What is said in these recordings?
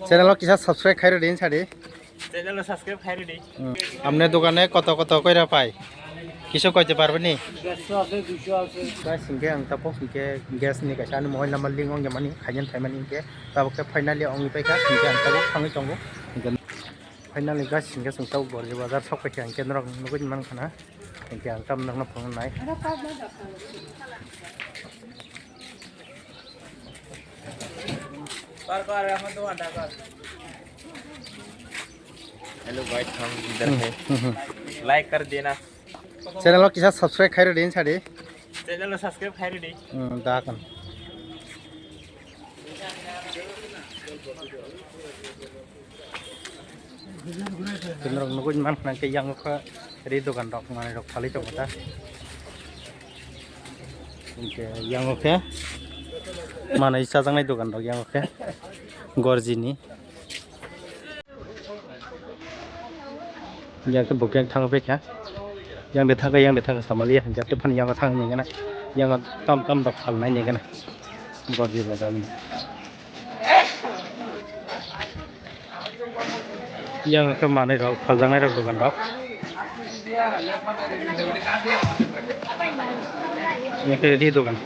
Channel কিছু subscribe খাই দিন সারি চ্যানেল সাবস্ক্রাইব খাই রে আপনার দোকানে কত কত কইরা পায় কিছু কইতে পারবেন নি 100 আছে 200 আছে दा सिंगे आं तापो सिंगे गैस नि कैसा मोबाइल नंबर लिंक अंगे मानी खायन थायमानि के ताबो के फाइनली अंगि पैका सिंगे आं ताबो थांगै दंगो फाइनली गास सिंगे जों ताव बरजे बाजार सकाय आं केन्द्र नुगै मान खाना सिंगे आं ताम नंगना फंनाय कर हम तो अंडा कर हेलो गाइस हम इधर है लाइक कर देना चैनल किसा सब्सक्राइब खाइ दिन सारी चैनल सब्सक्राइब खाइ रे दा kan केन्द्र नुगै मान खाना के yang ka ri dokan rok mane rok khali chok ta ke yang ke mana isa jangnai dokan rok yang ke gorjini yang ke bukeng thang pe kya yang de thaga samali yang te phan yang thang ni na yang tam tam dok khal nai ni na gorji bazar ni yang ke mane rok khal jangnai rok dokan rok yang ke di dokan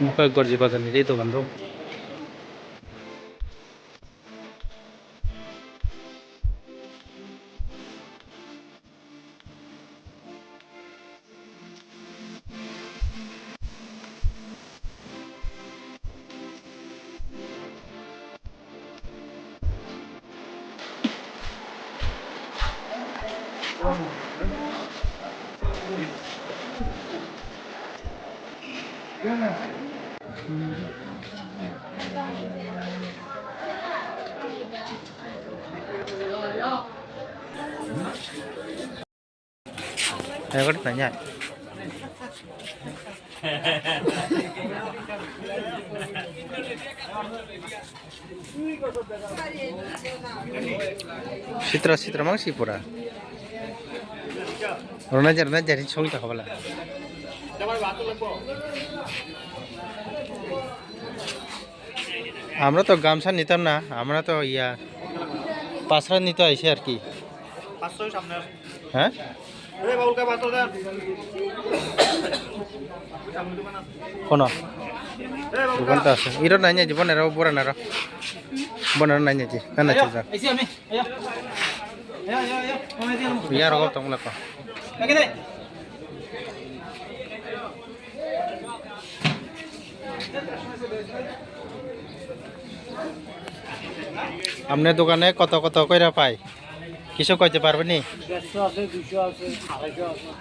muka gorji bazar ni di dokan ro Ayo kan tanya. Sitra mang sipura. Rona jari chong ta khabala. আমরা তো গামছা নিতাম না আমরা তো ইয়া পাঁচরা নিতে আইছে আর কি 500 সামনে হ্যাঁ ए बाबू का 500 दे কোন দোকানটা আছে ইরো নাই না জীবন এরা বড় না রা বনার নাই না জি কানা চল ऐसे हमें आया आया हमें दे ইয়ার রকম তোমলা কো लगे दे আপনার দোকানে কত কত কইরা পায় কিছু কইতে পারবেন নি 100 আছে 200 আছে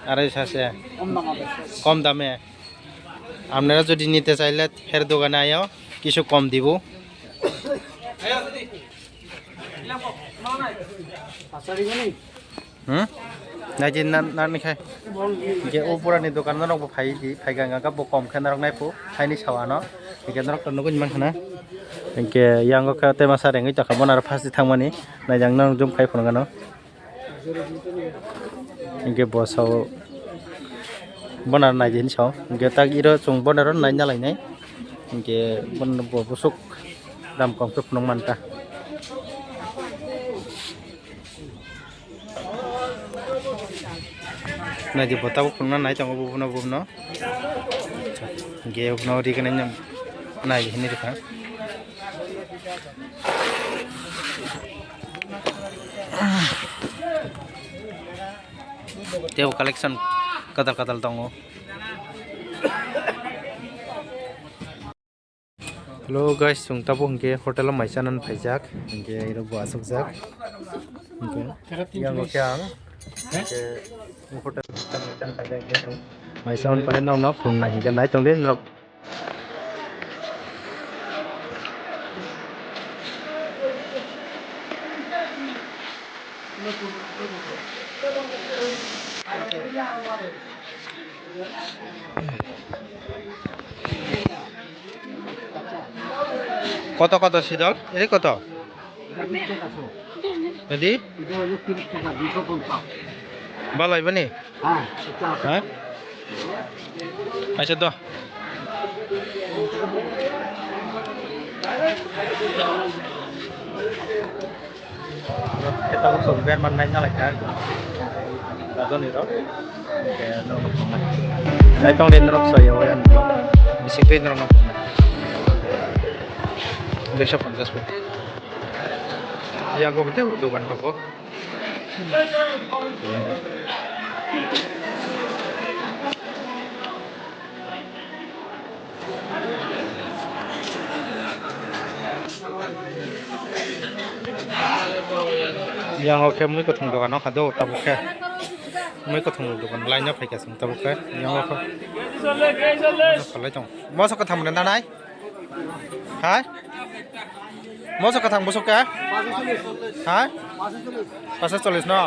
250 আছে कम दाम আছে কম দামে আপনারা যদি নিতে চাইলে ফের দোকানে আইও কিছু কম দিব নাই যে না নি খাই যে উপরানি দোকান না রক ফাই গাঙ্গা কা বো কম খানা রক নাই পু ফাইনি সাওয়া ন এখানে রক তন্ন গুন মান খানা একে ইয়াঙ্গ কা তে মাসা রেঙ্গি তাকা বনার ফাসি থাংমানি নাই জাং নং জুম খাই ফন গানো একে বসাও বনার নাই জিন সাও একে তাক ইরো চং বনার নাই না লাইনাই একে বন বসুক দাম কম কে ফন মানতা না যে বতাবো ফোন নাই চাঙ্গো বুবনো বুবনো গে উবনো রিকনে নাম নাই হিনি রেখা তেও collection kadal tongo hello guys sung tabo hingke hotel maisanan phaijak hingke iro bo asukjak hingke yang kyang ke hotel maisan phaijak ke maisan pare nong no phun na hingke nai tong de nok কত কত শীতল এই কত এদি ভালো হইব নি হ্যাঁ আচ্ছা তো kita usung biar mana nya lagi kan đó này đó cái nó này trong đến nó soi vào anh bisi cái nó để shop ăn just ya go betul dukan koko yang oke mới có thùng dukan nó khá đâu tao oke mới có thùng dukan lain nhá phải cái súng tao oke yang oke phải lấy chồng mua sao có thằng mình đây hả mua sao có thằng mua sao cả hả 540 না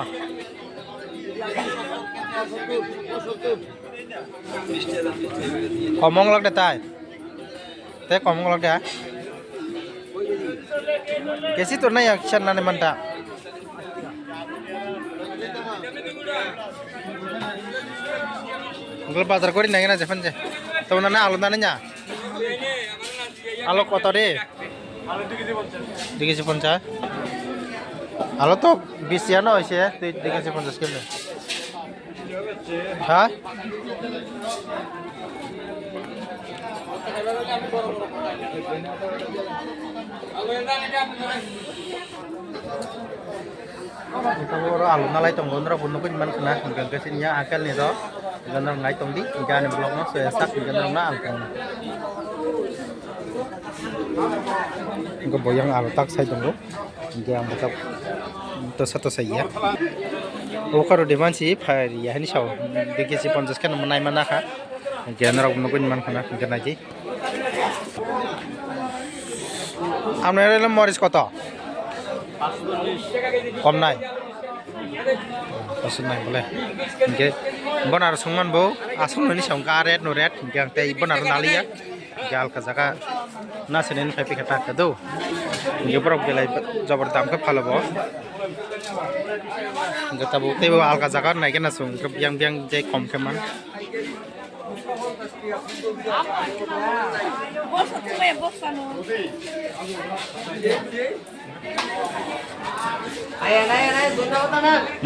কমং লাগতে তাই তে কমং লাগতে কেসি তোর নাই action না মানটা গল বাজার করি নাই না যেখান যে তো না আলু না না আলু কত রে আলু 2 কেজি 50 আলু তো 20 টাকা হইছে 2 কেজি 50 কেমনে হ্যাঁ kita baru alun nalai tong gondra pun nukun man kena kan kesininya akal nih toh gondra ngai tong di ikan bloknya sesak gondra na alun Enggak boyang altak saya tunggu yang betul itu satu saya oh kalau depan sih hari ya ini show dikit sih ponjas kan menai mana kah jangan orang nukun man kena kan aja আপনার এলাম মরিচ কত কম নাই পছন্দ নাই বলে ইনকে বনার সংমান বউ আসংনি সংকা red no red ইনকে আং তাই বনার নালিয়া গাল ka jaga na senen phai pikata ka do ইনকে বরক গেলাই জবর দাম কে ভালো বউ ইনকে তাবো তেবো আলকা জায়গা নাই কেনা সং বিয়াং বিয়াং যে কম কেমান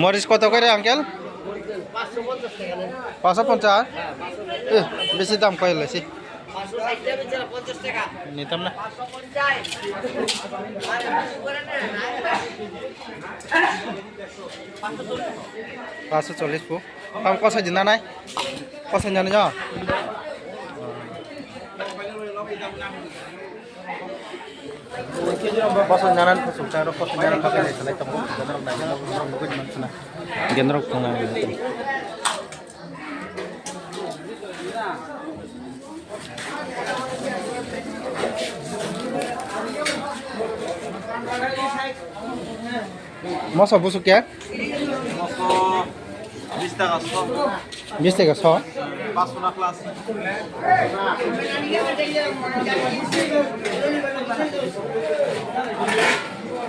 মরিচ কত করে আঙ্কেল 550 বেশি দাম কই লাইছি 560 টাকা নিতাম না 540 পু কাম কসা দিনা নাই কসা জানো যা Pasal nyaran pasal cara pasal nyaran pakai ni selai temu general dah general mungkin mana general pengang itu. Masa busuk ya? Masa 20 টাকা 100 500 na class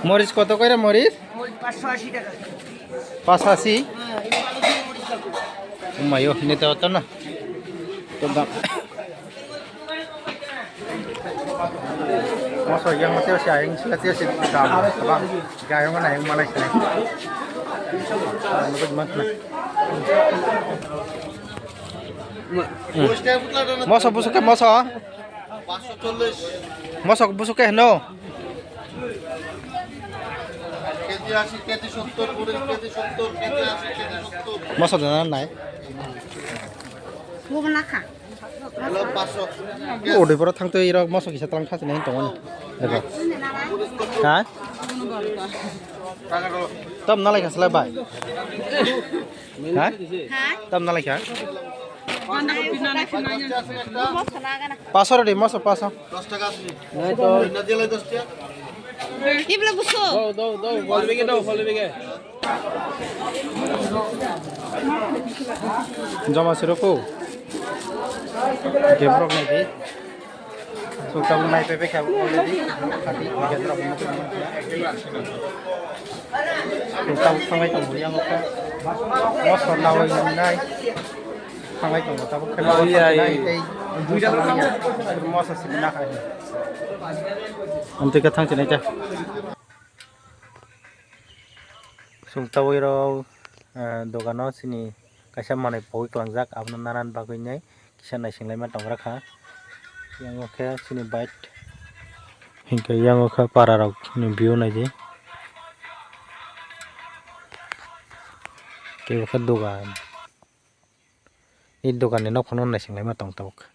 মরিচ কত কইরা মরিচ 580 টাকা 580 উমায়ো নিতে হতো না তো দাম মসো yang mati si aing sila tia si dam bang gayong na yung malay sila magud mat na মসো বুসুকে মসো 540 মসো বুসুকে no KG 80 KG 70 KG 70 KG 80 KG 70 মসো জানা নাই বুবনা খা হলো 500 ওডে পর থাকতে ইরা মসো কিসা তাং খাসি নাই তমন দেখো হ্যাঁ তম নালাই খাসলা বাই হ্যাঁ তম নালাই খা 500 রে মসো 500 10 টাকা আছে নাই তো না দিলে 10 টাকা কি বলে বুঝছো দাও বলবে কি বলবে জমা সিরকো gebrok nih di suka menai pepe kayak already tadi gebrok mungkin suka sampai tunggu yang oke mau sondawa yang nai sampai tunggu tapi kalau nai masa sih nak aja. Nanti ketang sini aja. Sungtawai rau dogano sini kaisa manai poi kelangjak abna nanan bagui nai kisa nai singlai ma tong rakha yang oke sini bait hingga yang oke para rok ni view nai ji ke oke dogan ini dogan ni nok phonon nai singlai ma tong tok.